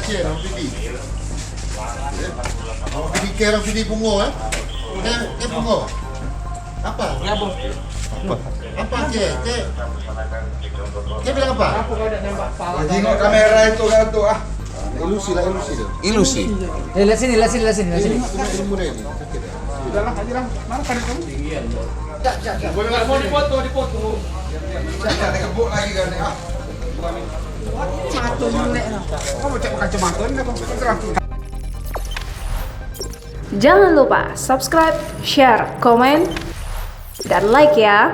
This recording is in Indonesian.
share, orang Fidi. Orang Fidi care, orang Fidi pungo, Dia pungo. Apa? Apa cek? Cek bilang apa? Tengok kamera itu kan tuh ah. Ilusi tu. Ilusi. Lihat sini. Ilmu dia ni. Udahlah aja lah. Mana kan kamu? Mau dipoto. Jangan kebuk lagi kan ah. Satu mulai. Kamu cek kacamata ni apa? Terang. Jangan lupa subscribe, share, komen, dan like ya.